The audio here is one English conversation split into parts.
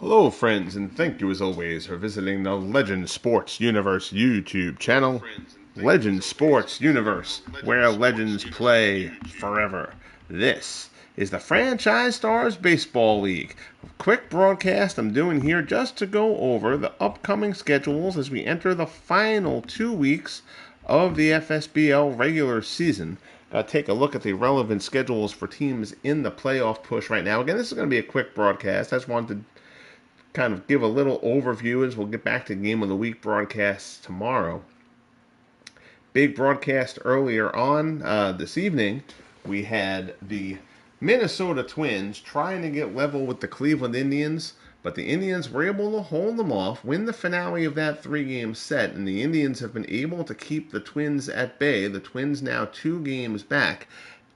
Hello, friends, and thank you as always for visiting the Legend Sports Universe YouTube channel. Legend Sports Universe, where legends play forever. This is the Franchise Stars Baseball League. A quick broadcast I'm doing here just to go over the upcoming schedules as we enter the final 2 weeks of the FSBL regular season. Take a look at the relevant schedules for teams in the playoff push right now. Again, this is going to be a quick broadcast. I just wanted to kind of give a little overview as we'll get back to Game of the Week broadcasts tomorrow. Big broadcast earlier on this evening. We had the Minnesota Twins trying to get level with the Cleveland Indians, but the Indians were able to hold them off, win the finale of that 3-game set, and the Indians have been able to keep the Twins at bay. The Twins now 2 games back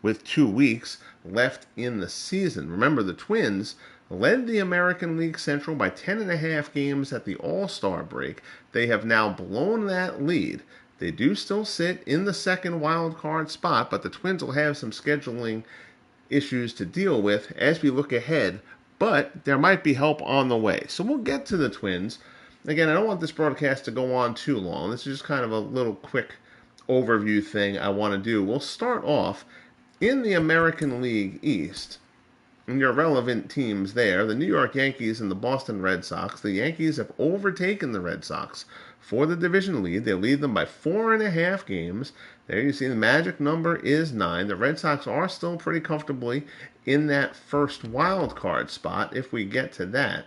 with 2 weeks left in the season. Remember, the Twins led the American League Central by 10.5 games at the All-Star break. They have now blown that lead. They do still sit in the second wild card spot, but the Twins will have some scheduling issues to deal with as we look ahead, but there might be help on the way. So we'll get to the Twins. Again, I don't want this broadcast to go on too long. This is just kind of a little quick overview thing I want to do. We'll start off in the American League East. And your relevant teams there, the New York Yankees and the Boston Red Sox. The Yankees have overtaken the Red Sox for the division lead. They lead them by 4.5 games. There you see the magic number is 9. The Red Sox are still pretty comfortably in that first wild card spot if we get to that.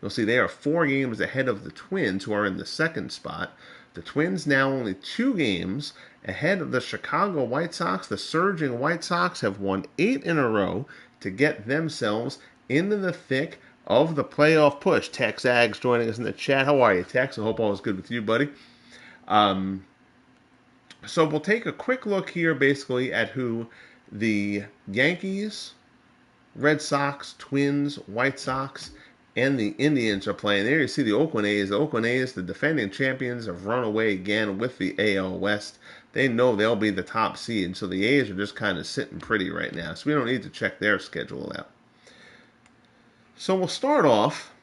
You'll see they are 4 games ahead of the Twins, who are in the second spot. The Twins now only 2 games ahead of the Chicago White Sox. The surging White Sox have won 8 in a row to get themselves into the thick of the playoff push. Tex Aggs joining us in the chat. How are you, Tex? I hope all is good with you, buddy. So we'll take a quick look here basically at who the Yankees, Red Sox, Twins, White Sox, and the Indians are playing. There you see the Oakland A's. The Oakland A's, the defending champions, have run away again with the AL West. They know they'll be the top seed, so the A's are just kind of sitting pretty right now. So we don't need to check their schedule out. So we'll start off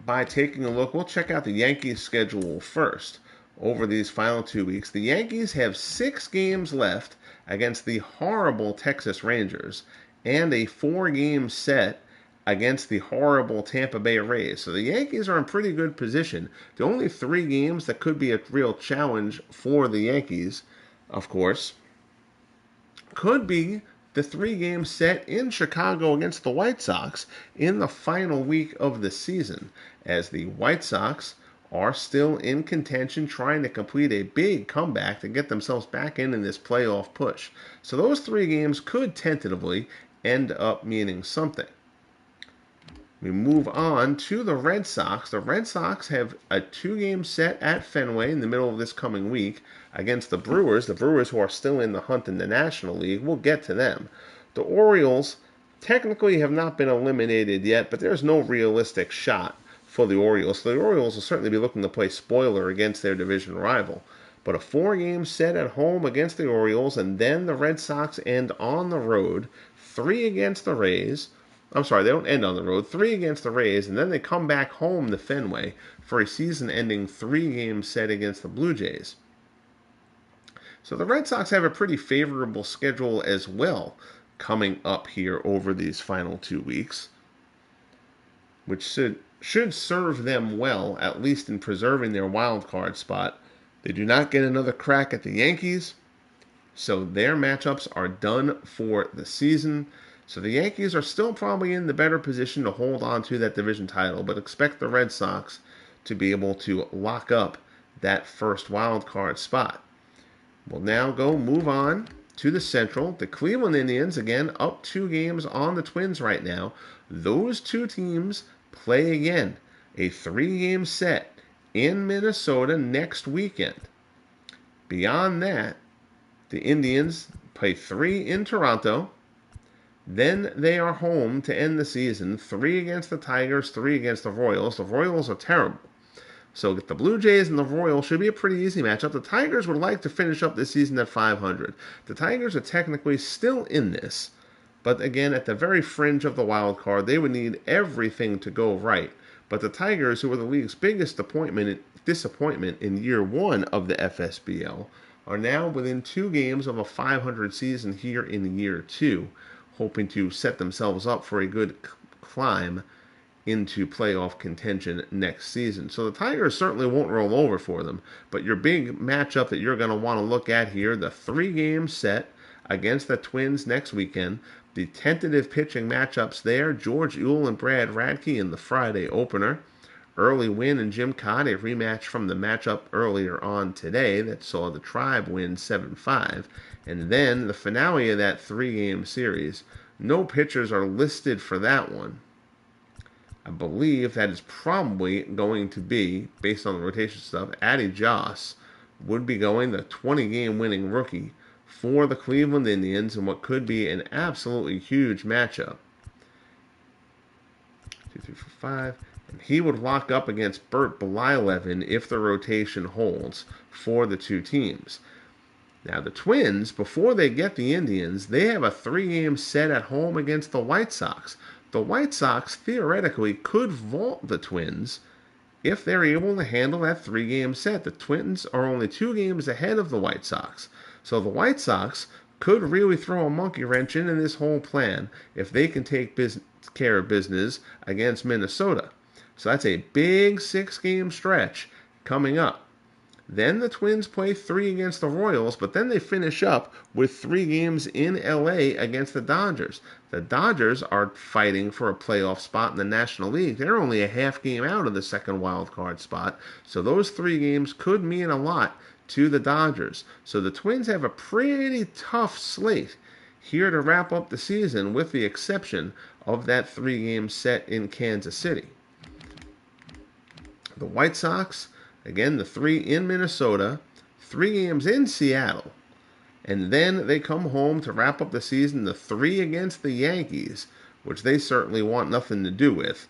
by taking a look. We'll check out the Yankees schedule first over these final 2 weeks. The Yankees have 6 games left against the horrible Texas Rangers and a 4-game set against the horrible Tampa Bay Rays. So the Yankees are in pretty good position. The only 3 games that could be a real challenge for the Yankees, of course, could be the 3-game set in Chicago against the White Sox in the final week of the season, as the White Sox are still in contention trying to complete a big comeback to get themselves back in this playoff push. So those 3 games could tentatively end up meaning something. We move on to the Red Sox. The Red Sox have a 2-game set at Fenway in the middle of this coming week against the Brewers. The Brewers, who are still in the hunt in the National League, we'll get to them. The Orioles technically have not been eliminated yet, but there's no realistic shot for the Orioles. So the Orioles will certainly be looking to play spoiler against their division rival. But a 4-game set at home against the Orioles, and then the Red Sox end on the road, 3 against the Rays. I'm sorry, they don't end on the road. 3 against the Rays, and then they come back home to Fenway for a season-ending 3-game set against the Blue Jays. So the Red Sox have a pretty favorable schedule as well coming up here over these final 2 weeks, which should serve them well, at least in preserving their wild card spot. They do not get another crack at the Yankees, so their matchups are done for the season. So the Yankees are still probably in the better position to hold on to that division title, but expect the Red Sox to be able to lock up that first wild card spot. We'll now move on to the Central. The Cleveland Indians, again, up 2 games on the Twins right now. Those 2 teams play again, a 3-game set in Minnesota next weekend. Beyond that, the Indians play 3 in Toronto. Then they are home to end the season. 3 against the Tigers, 3 against the Royals. The Royals are terrible. So the Blue Jays and the Royals should be a pretty easy matchup. The Tigers would like to finish up this season at 500. The Tigers are technically still in this, But again, at the very fringe of the wild card, they would need everything to go right. But the Tigers, who were the league's biggest disappointment in year one of the FSBL, are now within 2 games of a 500 season here in year two, hoping to set themselves up for a good climb into playoff contention next season. So the Tigers certainly won't roll over for them, but your big matchup that you're going to want to look at here, the 3-game set against the Twins next weekend. The tentative pitching matchups there, George Ewell and Brad Radke in the Friday opener. Early Win and Jim Cott, a rematch from the matchup earlier on today that saw the Tribe win 7-5. And then the finale of that 3-game series. No pitchers are listed for that one. I believe that is probably going to be, based on the rotation stuff, Addy Joss would be going, the 20-game winning rookie for the Cleveland Indians in what could be an absolutely huge matchup. 2, 3, 4, 5. And he would lock up against Bert Blyleven if the rotation holds for the two teams. Now, the Twins, before they get the Indians, they have a 3-game set at home against the White Sox. The White Sox theoretically could vault the Twins if they're able to handle that 3-game set. The Twins are only 2 games ahead of the White Sox. So the White Sox could really throw a monkey wrench into this whole plan if they can take care of business against Minnesota. So that's a big 6-game stretch coming up. Then the Twins play 3 against the Royals, but then they finish up with 3 games in LA against the Dodgers. The Dodgers are fighting for a playoff spot in the National League. They're only a half game out of the second wild card spot, so those 3 games could mean a lot to the Dodgers. So the Twins have a pretty tough slate here to wrap up the season, with the exception of that 3-game set in Kansas City. The White Sox, again, the 3 in Minnesota, 3 games in Seattle, and then they come home to wrap up the season, the 3 against the Yankees, which they certainly want nothing to do with.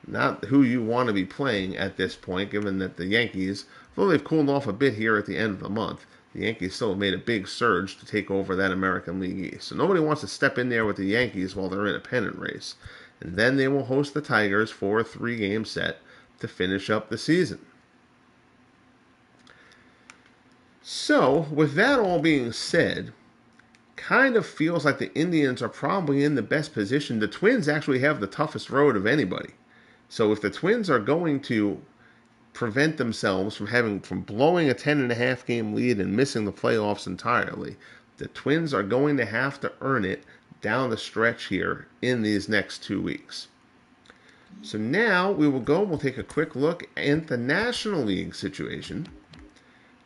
Not who you want to be playing at this point, given that the Yankees, though they've cooled off a bit here at the end of the month, the Yankees still have made a big surge to take over that American League East. So nobody wants to step in there with the Yankees while they're in a pennant race. And then they will host the Tigers for a 3-game set to finish up the season. So, with that all being said, kind of feels like the Indians are probably in the best position. The Twins actually have the toughest road of anybody. So if the Twins are going to prevent themselves from blowing a 10.5 game lead and missing the playoffs entirely, the Twins are going to have to earn it down the stretch here in these next 2 weeks. So now we'll take a quick look at the National League situation.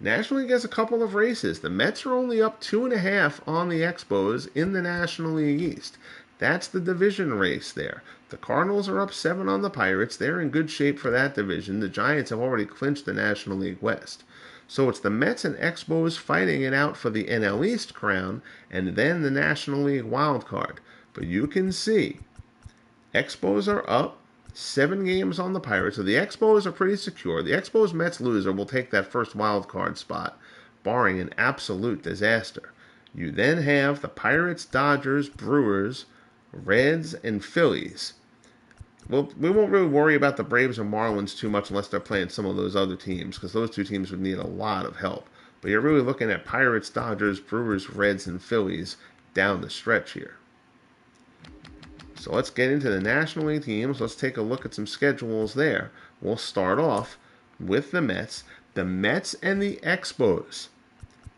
National League has a couple of races. The Mets are only up 2.5 on the Expos in the National League East. That's the division race there. The Cardinals are up 7 on the Pirates. They're in good shape for that division. The Giants have already clinched the National League West. So it's the Mets and Expos fighting it out for the NL East crown and then the National League wild card. But you can see Expos are up 7 games on the Pirates, so the Expos are pretty secure. The Expos Mets loser will take that first wild card spot, barring an absolute disaster. You then have the Pirates, Dodgers, Brewers, Reds, and Phillies. Well, we won't really worry about the Braves or Marlins too much unless they're playing some of those other teams, because those 2 teams would need a lot of help. But you're really looking at Pirates, Dodgers, Brewers, Reds, and Phillies down the stretch here. So let's get into the National League teams. Let's take a look at some schedules there. We'll start off with the Mets. The Mets and the Expos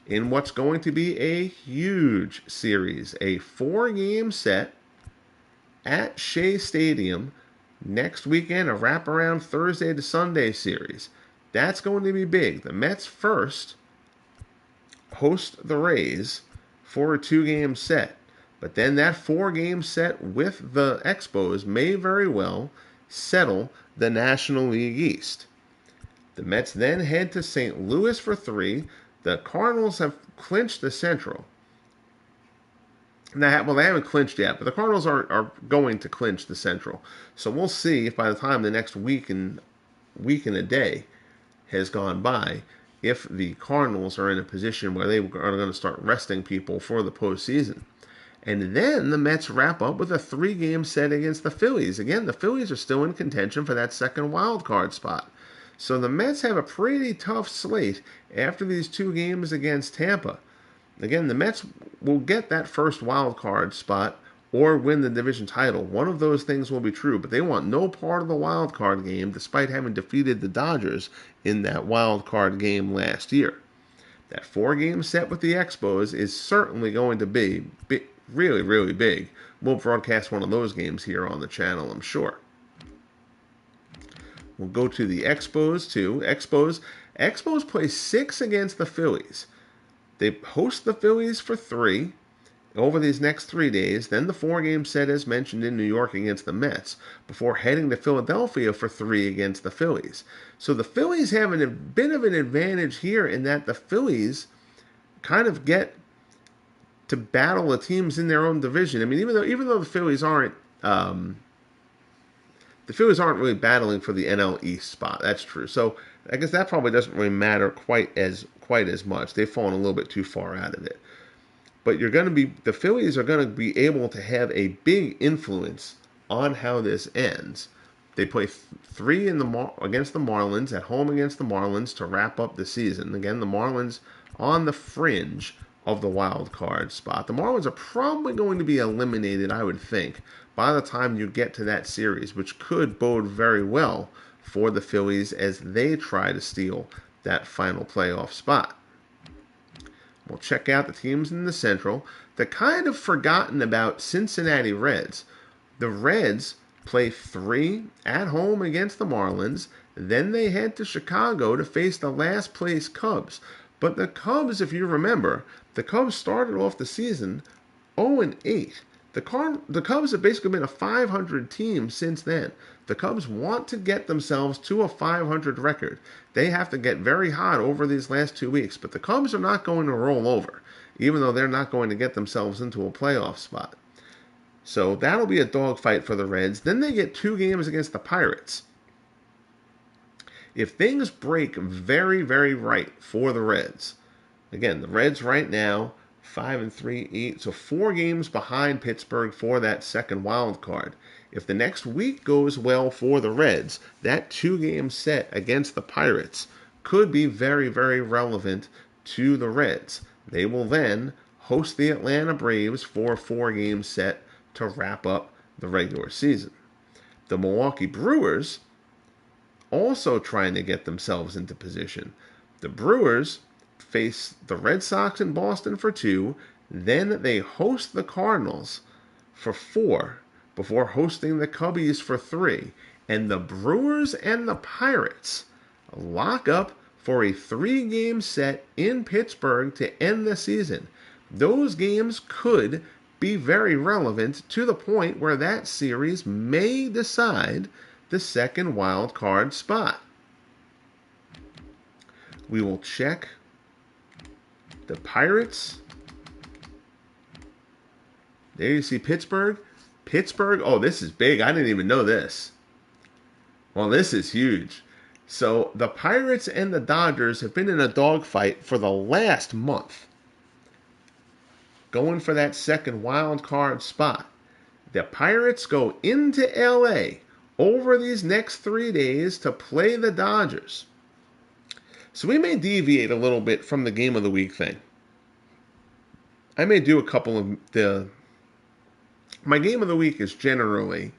in what's going to be a huge series. A 4-game set at Shea Stadium next weekend. A wraparound Thursday to Sunday series. That's going to be big. The Mets first host the Rays for a 2-game set. But then that 4-game set with the Expos may very well settle the National League East. The Mets then head to St. Louis for 3. The Cardinals have clinched the Central. Now, well, they haven't clinched yet, but the Cardinals are going to clinch the Central. So we'll see if by the time the next week and a day has gone by, if the Cardinals are in a position where they are going to start resting people for the postseason. And then the Mets wrap up with a 3-game set against the Phillies. Again, the Phillies are still in contention for that second wild card spot. So the Mets have a pretty tough slate after these 2 games against Tampa. Again, the Mets will get that first wild card spot or win the division title. One of those things will be true, but they want no part of the wild card game despite having defeated the Dodgers in that wild card game last year. That 4-game set with the Expos is certainly going to be really, really big. We'll broadcast one of those games here on the channel, I'm sure. We'll go to the Expos too. Expos play 6 against the Phillies. They host the Phillies for 3 over these next 3 days, then the 4-game set as mentioned in New York against the Mets, before heading to Philadelphia for 3 against the Phillies. So the Phillies have a bit of an advantage here in that the Phillies kind of get to battle the teams in their own division. I mean, even though the Phillies aren't really battling for the NL East spot. That's true. So I guess that probably doesn't really matter quite as much. They've fallen a little bit too far out of it. But the Phillies are going to be able to have a big influence on how this ends. They play 3 against the Marlins, at home against the Marlins to wrap up the season. Again, the Marlins on the fringe of the wild card spot. The Marlins are probably going to be eliminated, I would think, by the time you get to that series, which could bode very well for the Phillies as they try to steal that final playoff spot. We'll check out the teams in the Central. The kind of forgotten about Cincinnati Reds. The Reds play 3 at home against the Marlins. Then they head to Chicago to face the last place Cubs. But the Cubs, if you remember, the Cubs started off the season 0-8. The Cubs have basically been a 500 team since then. The Cubs want to get themselves to a 500 record. They have to get very hot over these last 2 weeks, but the Cubs are not going to roll over, even though they're not going to get themselves into a playoff spot. So that'll be a dogfight for the Reds. Then they get 2 games against the Pirates. If things break very, very right for the Reds, again, the Reds right now 5-3, 8, so 4 games behind Pittsburgh for that second wild card. If the next week goes well for the Reds, that 2-game set against the Pirates could be very, very relevant to the Reds. They will then host the Atlanta Braves for a 4-game set to wrap up the regular season. The Milwaukee Brewers also trying to get themselves into position. The Brewers face the Red Sox in Boston for 2, then they host the Cardinals for 4 before hosting the Cubbies for 3. And the Brewers and the Pirates lock up for a 3-game set in Pittsburgh to end the season. Those games could be very relevant to the point where that series may decide the second wild card spot. We will check the Pirates. There you see Pittsburgh. Oh, this is big. I didn't even know this. Well, this is huge. So the Pirates and the Dodgers have been in a dogfight for the last month, going for that second wild card spot. The Pirates go into LA over these next 3 days to play the Dodgers. So we may deviate a little bit from the game of the week thing. I may do a couple of my game of the week is generally,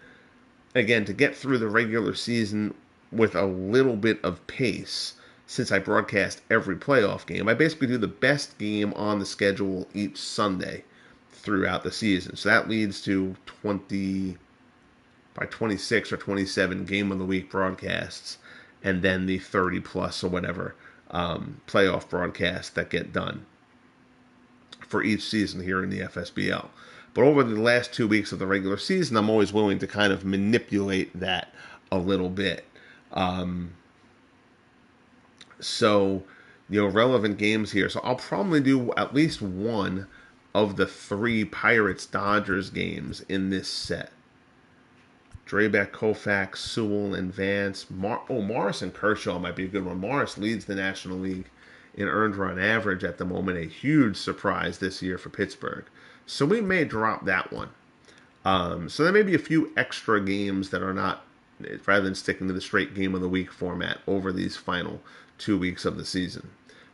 again, to get through the regular season with a little bit of pace. Since I broadcast every playoff game, I basically do the best game on the schedule each Sunday throughout the season. So that leads to 26 or 27 game of the week broadcasts, and then the 30 plus or whatever playoff broadcasts that get done for each season here in the FSBL. But over the last 2 weeks of the regular season, I'm always willing to kind of manipulate that a little bit. So, relevant games here. So I'll probably do at least one of the 3 Pirates-Dodgers games in this set. Drabek, Koufax, Sewell, and Vance. Morris and Kershaw might be a good one. Morris leads the National League in earned run average at the moment. A huge surprise this year for Pittsburgh. So we may drop that one. So there may be a few extra games that are not, rather than sticking to the straight game of the week format over these final 2 weeks of the season.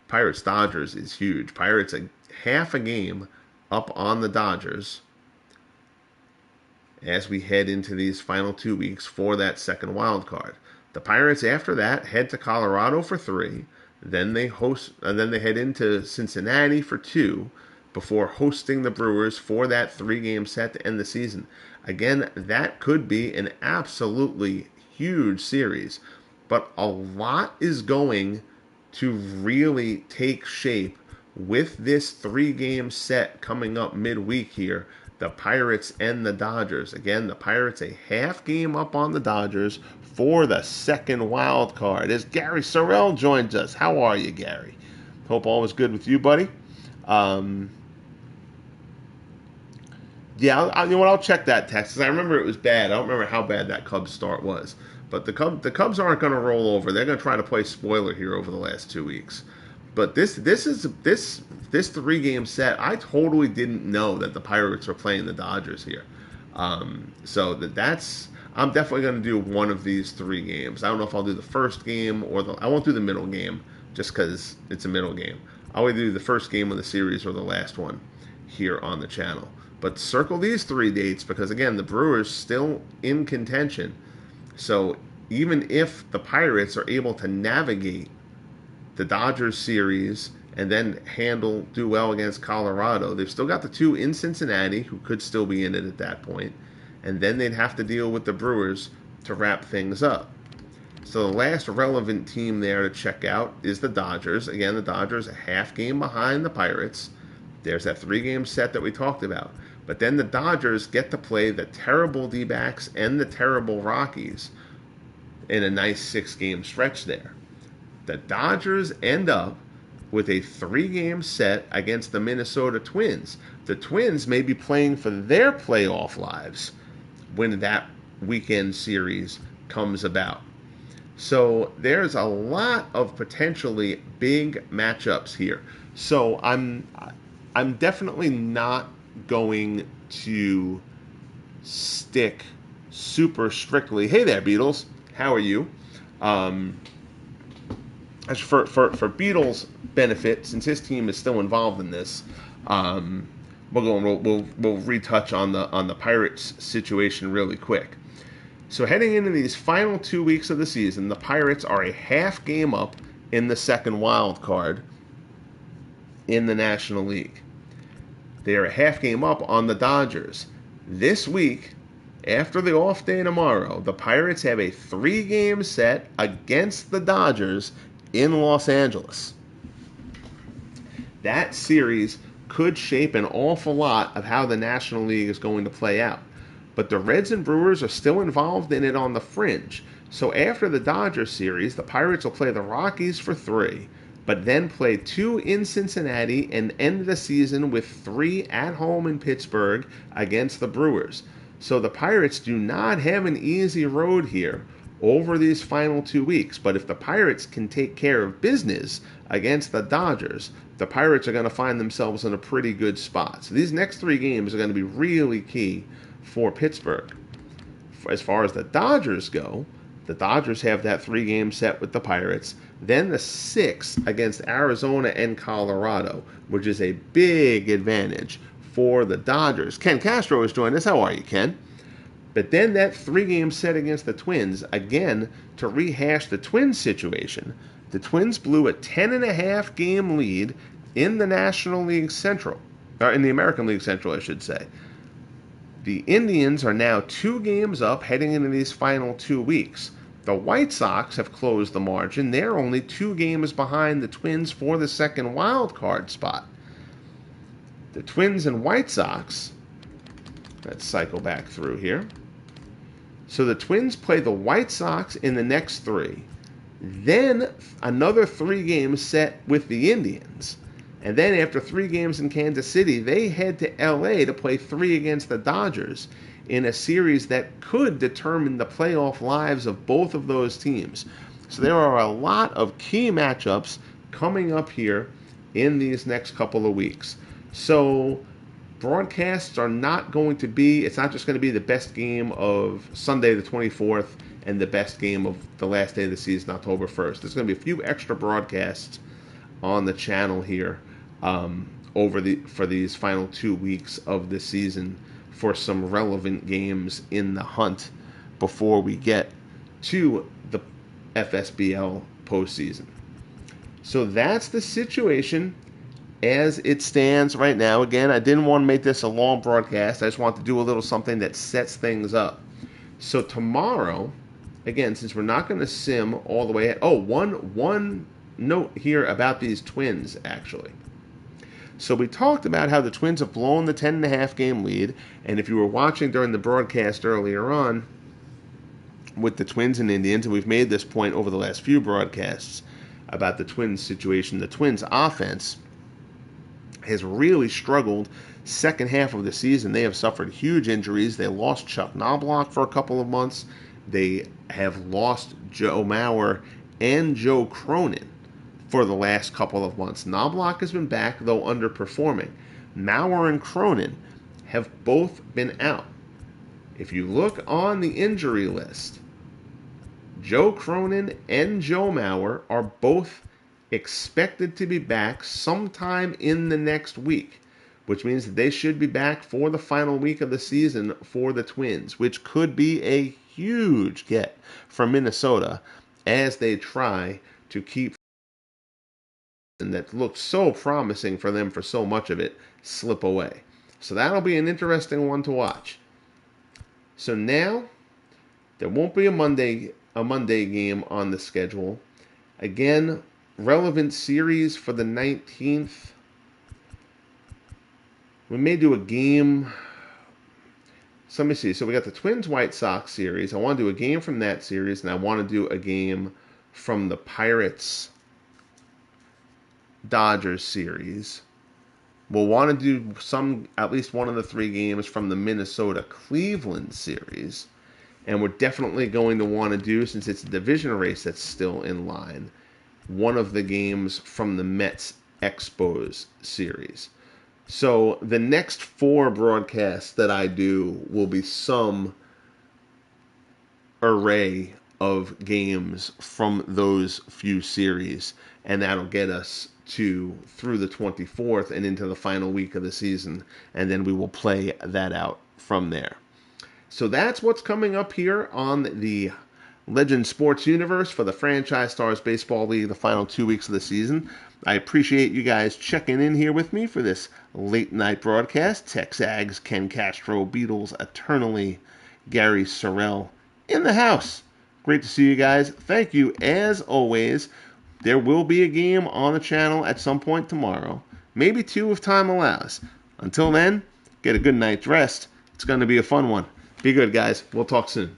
Pirates Dodgers is huge. Pirates a half a game up on the Dodgers as we head into these final 2 weeks for that second wild card. The Pirates after that head to Colorado for 3, then they head into Cincinnati for 2 before hosting the Brewers for that 3-game set to end the season. Again, that could be an absolutely huge series, but a lot is going to really take shape with this 3-game set coming up midweek here. The Pirates and the Dodgers. Again, the Pirates a half game up on the Dodgers for the second wild card. As Gary Sorrell joins us. How are you, Gary? Hope all was good with you, buddy. Yeah, you know what? I'll check that text. I remember it was bad. I don't remember how bad that Cubs start was. But the Cubs aren't going to roll over. They're going to try to play spoiler here over the last 2 weeks. But this 3-game set, I totally didn't know that the Pirates were playing the Dodgers here. So that's I'm definitely going to do one of these 3 games. I don't know if I'll do the first game I won't do the middle game just because it's a middle game. I'll either do the first game of the series or the last one here on the channel. But circle these 3 dates because again the Brewers still in contention. So even if the Pirates are able to navigate the Dodgers series and then do well against Colorado, they've still got the 2 in Cincinnati who could still be in it at that point, and then they'd have to deal with the Brewers to wrap things up. So the last relevant team there to check out is the Dodgers. Again, the Dodgers a half game behind the Pirates. There's that 3-game set that we talked about. But then the Dodgers get to play the terrible D-backs and the terrible Rockies in a nice 6-game stretch there. The Dodgers end up with a 3-game set against the Minnesota Twins. The Twins may be playing for their playoff lives when that weekend series comes about. So there's a lot of potentially big matchups here. So I'm definitely not going to stick super strictly. Hey there, Beatles. How are you? As for Beatles' benefit, since his team is still involved in this, we'll retouch on the Pirates situation really quick. So heading into these final 2 weeks of the season, the Pirates are a half game up in the second wild card in the National League. They are a half game up on the Dodgers. This week, after the off day tomorrow, the Pirates have a 3-game set against the Dodgers in Los Angeles. That series could shape an awful lot of how the National League is going to play out. But the Reds and Brewers are still involved in it on the fringe. So after the Dodgers series, the Pirates will play the Rockies for 3, but then play 2 in Cincinnati and end the season with 3 at home in Pittsburgh against the Brewers. So the Pirates do not have an easy road here over these final 2 weeks. But if the Pirates can take care of business against the Dodgers, the Pirates are going to find themselves in a pretty good spot. So these next 3 games are going to be really key for Pittsburgh. As far as the Dodgers go, the Dodgers have that 3-game set with the Pirates. Then the 6 against Arizona and Colorado, which is a big advantage for the Dodgers. Ken Castro is joining us. How are you, Ken? But then that 3-game set against the Twins, again, to rehash the Twins situation, the Twins blew a 10.5 game lead in the National League Central, or in the American League Central, I should say. The Indians are now 2 games up heading into these final 2 weeks. The White Sox have closed the margin. They're only 2 games behind the Twins for the second wild card spot. The Twins and White Sox, let's cycle back through here. So the Twins play the White Sox in the next 3. Then another 3 games set with the Indians. And then after 3 games in Kansas City, they head to LA to play 3 against the Dodgers in a series that could determine the playoff lives of both of those teams. So there are a lot of key matchups coming up here in these next couple of weeks. So broadcasts are not going to be, it's not just going to be the best game of Sunday the 24th and the best game of the last day of the season, October 1st. There's going to be a few extra broadcasts on the channel here for these final 2 weeks of the season for some relevant games in the hunt before we get to the FSBL postseason. So that's the situation as it stands right now. Again, I didn't want to make this a long broadcast. I just want to do a little something that sets things up. So tomorrow, again, since we're not going to sim all the way at, one note here about these Twins, actually. So we talked about how the Twins have blown the 10.5 game lead, and if you were watching during the broadcast earlier on with the Twins and Indians, and we've made this point over the last few broadcasts about the Twins situation, the Twins offense has really struggled second half of the season. They have suffered huge injuries. They lost Chuck Knobloch for a couple of months. They have lost Joe Mauer and Joe Cronin for the last couple of months. Knobloch has been back, though underperforming. Mauer and Cronin have both been out. If you look on the injury list, Joe Cronin and Joe Mauer are both expected to be back sometime in the next week, which means that they should be back for the final week of the season for the Twins, which could be a huge get from Minnesota as they try to keep and that looked so promising for them for so much of it slip away. So that'll be an interesting one to watch. So now there won't be a Monday game on the schedule. Again, relevant series for the 19th. We may do a game. So let me see. So we got the Twins-White Sox series. I want to do a game from that series, and I want to do a game from the Pirates-Dodgers series. We'll want to do at least one of the 3 games from the Minnesota-Cleveland series. And we're definitely going to want to do, since it's a division race that's still in line, one of the games from the Mets-Expos series. So the next 4 broadcasts that I do will be some array of games from those few series, and that'll get us through the 24th and into the final week of the season, and then we will play that out from there. So that's what's coming up here on the Legend Sports Universe for the Franchise Stars Baseball League, the final 2 weeks of the season. I appreciate you guys checking in here with me for this late night broadcast. Texags, Ken Castro, Beatles, Eternally, Gary Sorrell in the house. Great to see you guys. Thank you as always. There will be a game on the channel at some point tomorrow. Maybe 2 if time allows. Until then, get a good night's rest. It's going to be a fun one. Be good, guys. We'll talk soon.